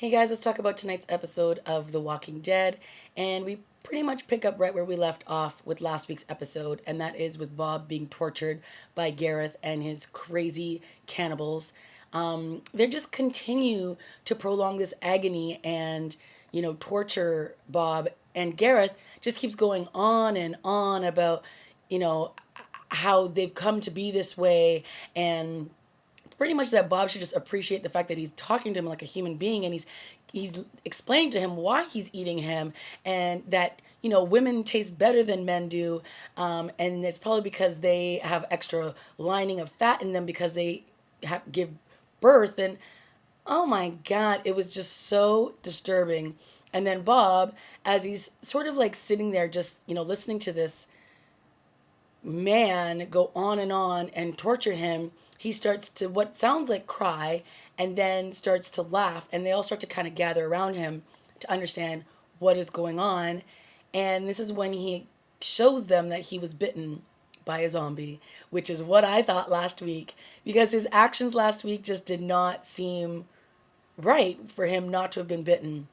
Hey guys, let's talk about tonight's episode of The Walking Dead. And we pretty much pick up right where we left off with last week's episode, and that is with Bob being tortured by Gareth and his crazy cannibals. They just continue to prolong this agony and, torture Bob. And Gareth just keeps going on and on about, how they've come to be this way, and pretty much that Bob should just appreciate the fact that he's talking to him like a human being, and he's explaining to him why he's eating him, and that women taste better than men do, and it's probably because they have extra lining of fat in them because they give birth. And oh my god, it was just so disturbing. And then Bob, as he's sort of like sitting there just listening to this man go on and torture him, he starts to what sounds like cry and then starts to laugh, and they all start to kind of gather around him to understand what is going on. And this is when he shows them that he was bitten by a zombie, which is what I thought last week, because his actions last week just did not seem right for him not to have been bitten.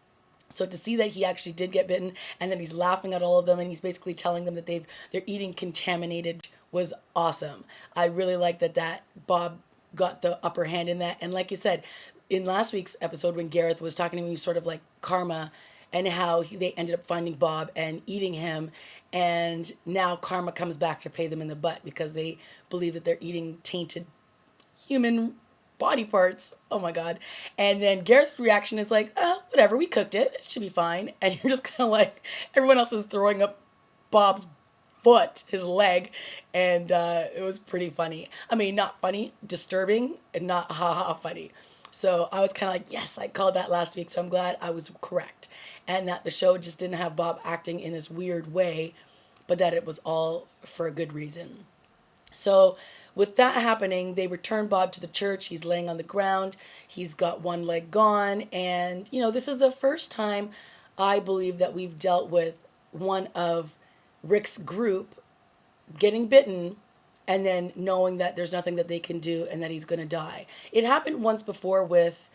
So to see that he actually did get bitten, and then he's laughing at all of them, and he's basically telling them that they're eating contaminated, was awesome. I really like that Bob got the upper hand in that. And like you said, in last week's episode when Gareth was talking to me, sort of like karma, and how they ended up finding Bob and eating him, and now karma comes back to pay them in the butt because they believe that they're eating tainted human body parts. Oh my god. And then Gareth's reaction is like, oh, whatever, we cooked it. It should be fine. And you're just kind of like, everyone else is throwing up Bob's foot, his leg. And it was pretty funny. I mean, not funny, disturbing, and not ha funny. So I was kind of like, yes, I called that last week. So I'm glad I was correct. And that the show just didn't have Bob acting in this weird way, but that it was all for a good reason. So, with that happening, they return Bob to the church. He's laying on the ground. He's got one leg gone. And, this is the first time I believe that we've dealt with one of Rick's group getting bitten and then knowing that there's nothing that they can do and that he's going to die. It happened once before with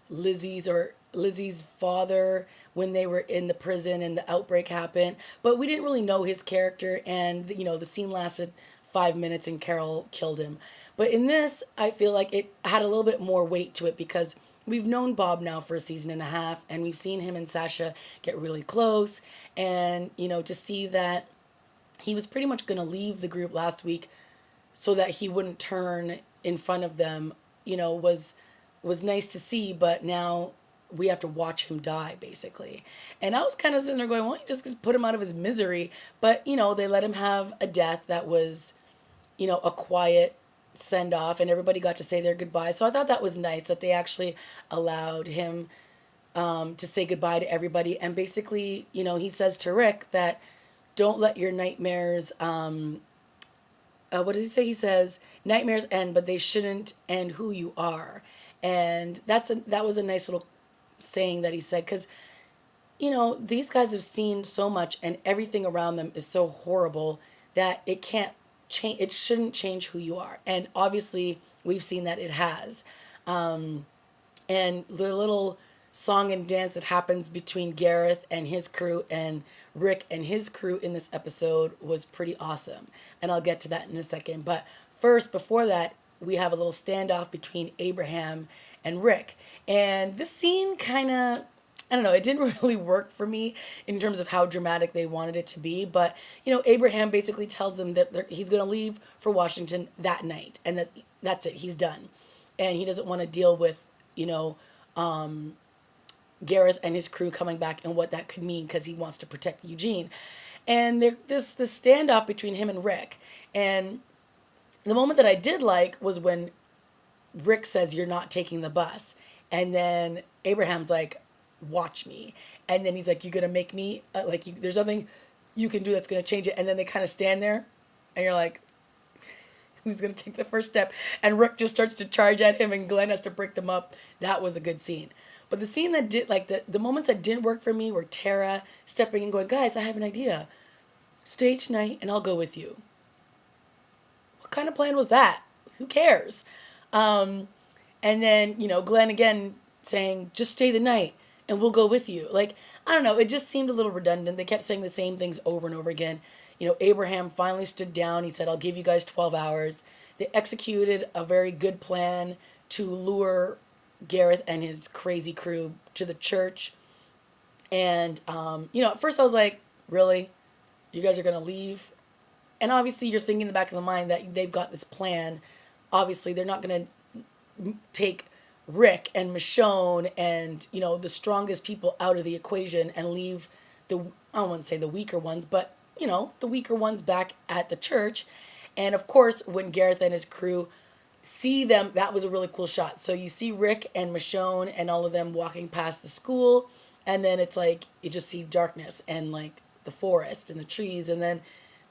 Lizzie's father when they were in the prison and the outbreak happened, but we didn't really know his character, and the scene lasted 5 minutes and Carol killed him. But in this, I feel like it had a little bit more weight to it because we've known Bob now for a season and a half, and we've seen him and Sasha get really close, and to see that he was pretty much going to leave the group last week so that he wouldn't turn in front of them, was nice to see. But now we have to watch him die, basically. And I was kind of sitting there going, well, you just put him out of his misery. But, they let him have a death that was, a quiet send off, and everybody got to say their goodbyes. So I thought that was nice that they actually allowed him to say goodbye to everybody. And basically, he says to Rick that don't let your nightmares, what does he say? He says, nightmares end, but they shouldn't end who you are. And that was a nice little saying that he said, because these guys have seen so much and everything around them is so horrible that it can't change. It shouldn't change who you are, and obviously we've seen that it has. And the little song and dance that happens between Gareth and his crew and Rick and his crew in this episode was pretty awesome, and I'll get to that in a second. But first, before that, we have a little standoff between Abraham and Rick. And this scene kind of, I don't know, it didn't really work for me in terms of how dramatic they wanted it to be. But, Abraham basically tells them that he's going to leave for Washington that night, and that's it, he's done. And he doesn't want to deal with, Gareth and his crew coming back and what that could mean, because he wants to protect Eugene. And there's this standoff between him and Rick. And the moment that I did like was when Rick says, you're not taking the bus. And then Abraham's like, watch me. And then he's like, you're going to make me, there's nothing you can do that's going to change it. And then they kind of stand there and you're like, who's going to take the first step? And Rick just starts to charge at him and Glenn has to break them up. That was a good scene. But the scene that did, the moments that didn't work for me were Tara stepping in going, guys, I have an idea. Stay tonight and I'll go with you. What kind of plan was that? Who cares? And then, Glenn again saying, just stay the night and we'll go with you. Like, I don't know, it just seemed a little redundant. They kept saying the same things over and over again. Abraham finally stood down. He said, I'll give you guys 12 hours. They executed a very good plan to lure Gareth and his crazy crew to the church. And, at first I was like, really? You guys are going to leave? And obviously you're thinking in the back of the mind that they've got this plan. Obviously they're not going to take Rick and Michonne and, the strongest people out of the equation and leave I don't want to say the weaker ones, but, the weaker ones back at the church. And of course, when Gareth and his crew see them, that was a really cool shot. So you see Rick and Michonne and all of them walking past the school, and then it's like you just see darkness and like the forest and the trees, and then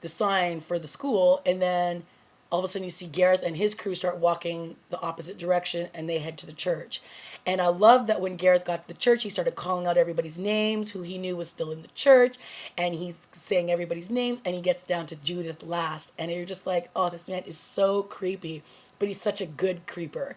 the sign for the school, and then all of a sudden you see Gareth and his crew start walking the opposite direction and they head to the church. And I love that when Gareth got to the church, he started calling out everybody's names, who he knew was still in the church, and he's saying everybody's names, and he gets down to Judith last. And you're just like, oh, this man is so creepy, but he's such a good creeper.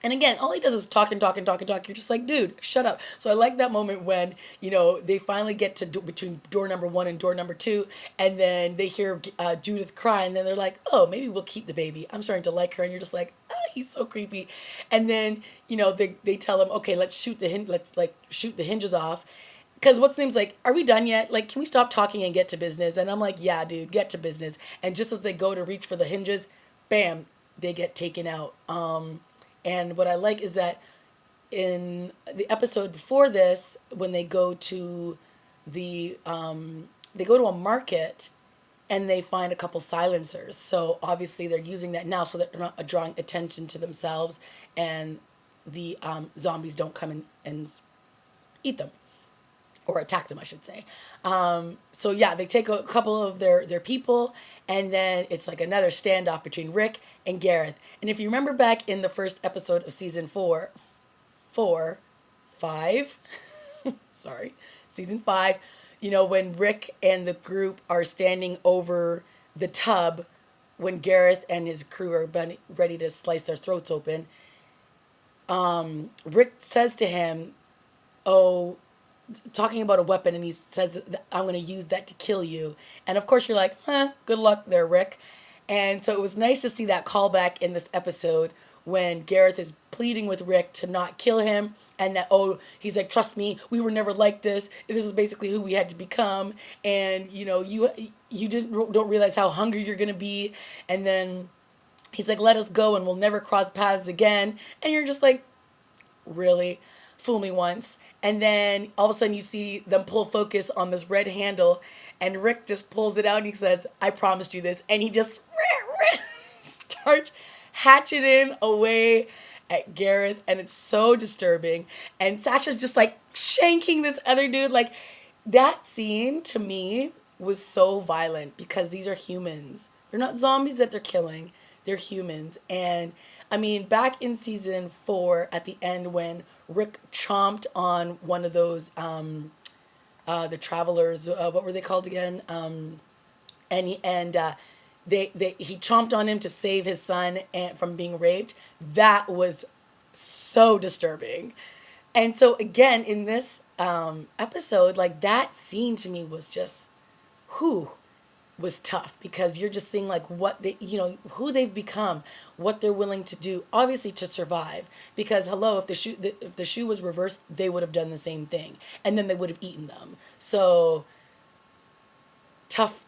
And again, all he does is talk and talk and talk and talk. You're just like, dude, shut up. So I like that moment when, they finally get to between door number 1 and door number 2, and then they hear Judith cry, and then they're like, oh, maybe we'll keep the baby. I'm starting to like her, and you're just like, he's so creepy. And then, they tell him, okay, let's shoot the hinges off. Because what's name's like, are we done yet? Like, can we stop talking and get to business? And I'm like, yeah, dude, get to business. And just as they go to reach for the hinges, bam, they get taken out. And what I like is that in the episode before this, when they go to a market and they find a couple silencers. So obviously they're using that now so that they're not drawing attention to themselves, and the zombies don't come in and eat them. Or attack them, I should say. So yeah, they take a couple of their people, and then it's like another standoff between Rick and Gareth. And if you remember back in the first episode of season 5, sorry, season 5, when Rick and the group are standing over the tub when Gareth and his crew are ready to slice their throats open, Rick says to him, oh, talking about a weapon, and he says that I'm going to use that to kill you. And of course you're like, good luck there, Rick. And so it was nice to see that callback in this episode when Gareth is pleading with Rick to not kill him, and that, he's like, trust me, we were never like this. This is basically who we had to become. And, you just don't realize how hungry you're going to be. And then he's like, let us go and we'll never cross paths again. And you're just like, really? Fool me once. And then all of a sudden you see them pull focus on this red handle, and Rick just pulls it out and he says, I promised you this. And he just starts hatcheting away at Gareth, and it's so disturbing. And Sasha's just like shanking this other dude. Like, that scene to me was so violent because these are humans. They're not zombies that they're killing. They're humans. And I mean, back in season 4 at the end when Rick chomped on one of those, the travelers, what were they called again? He chomped on him to save his son from being raped. That was so disturbing. And so again, in this episode, like, that scene to me was just, was tough, because you're just seeing like what they, who they've become, what they're willing to do, obviously to survive. Because hello, if the shoe was reversed, they would have done the same thing, and then they would have eaten them. So tough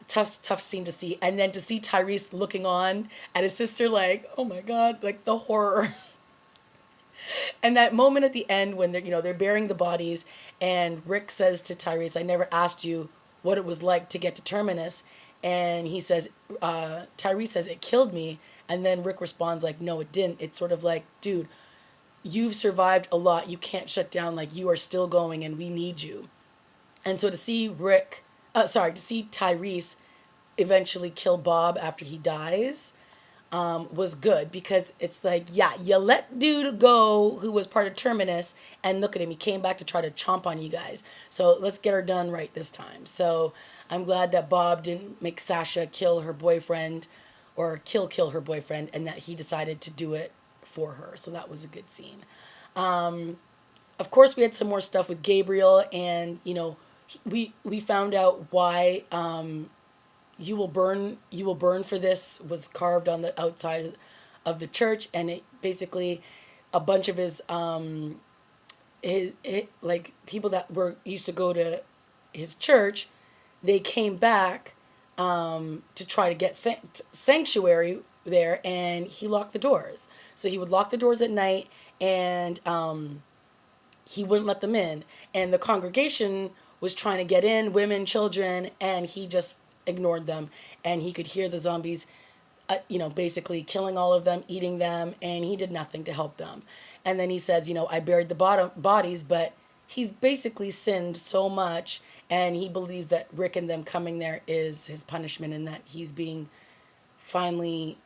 scene to see. And then to see Tyrese looking on at his sister like, oh my God, like the horror. And that moment at the end when they're burying the bodies, and Rick says to Tyrese, I never asked you what it was like to get to Terminus. And he says, Tyrese says, it killed me. And then Rick responds like, no, it didn't. It's sort of like, dude, you've survived a lot. You can't shut down. Like, you are still going and we need you. And so to see Tyrese eventually kill Bob after he dies, was good, because it's like, yeah, you let dude go who was part of Terminus, and look at him, he came back to try to chomp on you guys. So let's get her done right this time. So I'm glad that Bob didn't make Sasha kill her boyfriend, or kill her boyfriend, and that he decided to do it for her. So that was a good scene. Of course, we had some more stuff with Gabriel, and we found out why you will burn for this was carved on the outside of the church, and it basically a bunch of his like people that were used to go to his church, they came back to try to get sanctuary there, and he locked the doors. So he would lock the doors at night, and he wouldn't let them in. And the congregation was trying to get in, women, children, and he just ignored them. And he could hear the zombies, basically killing all of them, eating them, and he did nothing to help them. And then he says, I buried the bodies, but he's basically sinned so much, and he believes that Rick and them coming there is his punishment, and that he's being finally,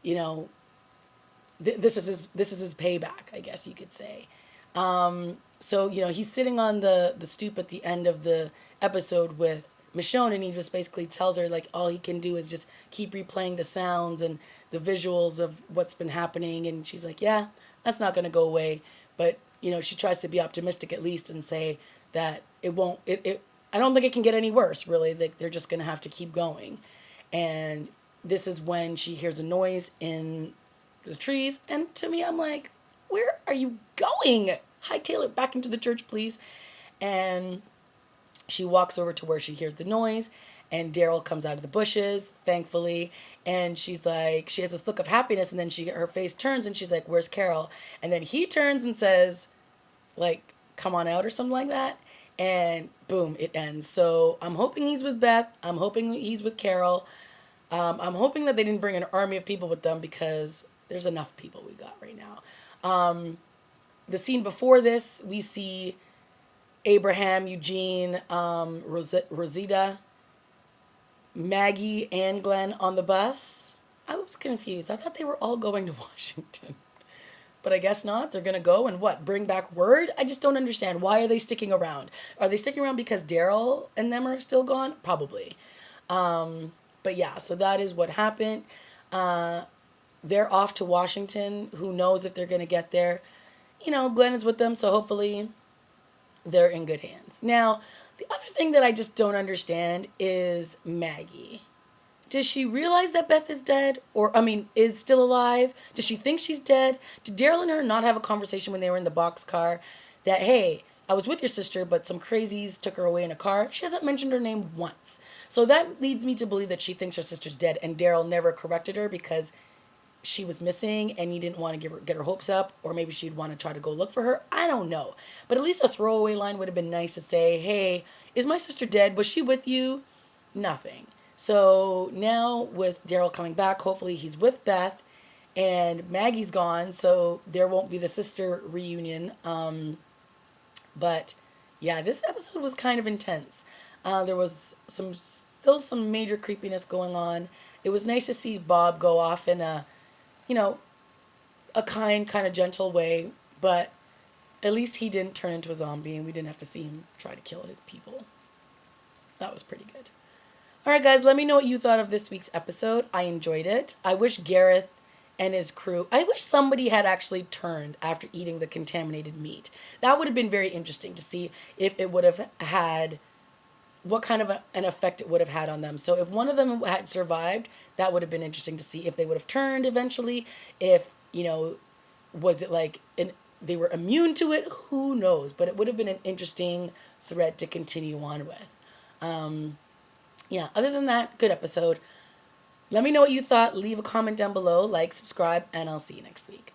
this is his payback, I guess you could say. So he's sitting on the stoop at the end of the episode with Michonne, and he just basically tells her like all he can do is just keep replaying the sounds and the visuals of what's been happening, and she's like, yeah, that's not going to go away. But she tries to be optimistic at least and say that it won't. I don't think it can get any worse. Really, they're just going to have to keep going. And this is when she hears a noise in the trees, and to me, I'm like, where are you going? Hightail it back into the church, please. And she walks over to where she hears the noise, and Darryl comes out of the bushes, thankfully, and she's like, she has this look of happiness, and then her face turns, and she's like, where's Carol? And then he turns and says, like, come on out or something like that, and boom, it ends. So I'm hoping he's with Beth. I'm hoping he's with Carol. I'm hoping that they didn't bring an army of people with them, because there's enough people we got right now. The scene before this, we see Abraham, Eugene, Rosita, Maggie, and Glenn on the bus. I was confused. I thought they were all going to Washington. But I guess not. They're going to go and what? Bring back word? I just don't understand. Why are they sticking around? Are they sticking around because Darryl and them are still gone? Probably. But yeah, so that is what happened. They're off to Washington. Who knows if they're going to get there? Glenn is with them, so hopefully they're in good hands. Now, the other thing that I just don't understand is Maggie. Does she realize that Beth is dead? Is still alive? Does she think she's dead? Did Darryl and her not have a conversation when they were in the boxcar that, hey, I was with your sister, but some crazies took her away in a car? She hasn't mentioned her name once. So that leads me to believe that she thinks her sister's dead, and Darryl never corrected her because she was missing and he didn't want to get her hopes up, or maybe she'd want to try to go look for her. I don't know. But at least a throwaway line would have been nice to say, hey, is my sister dead? Was she with you? Nothing. So now with Darryl coming back, hopefully he's with Beth, and Maggie's gone, so there won't be the sister reunion. But yeah, this episode was kind of intense. There was still some major creepiness going on. It was nice to see Bob go off in a kind of gentle way, but at least he didn't turn into a zombie and we didn't have to see him try to kill his people. That was pretty good. All right, guys, let me know what you thought of this week's episode. I enjoyed it. I wish Gareth and his crew, I wish somebody had actually turned after eating the contaminated meat. That would have been very interesting to see if it would have had, what kind of an effect it would have had on them. So if one of them had survived, that would have been interesting to see if they would have turned eventually. If, was it like they were immune to it? Who knows? But it would have been an interesting thread to continue on with. Yeah, other than that, good episode. Let me know what you thought. Leave a comment down below, like, subscribe, and I'll see you next week.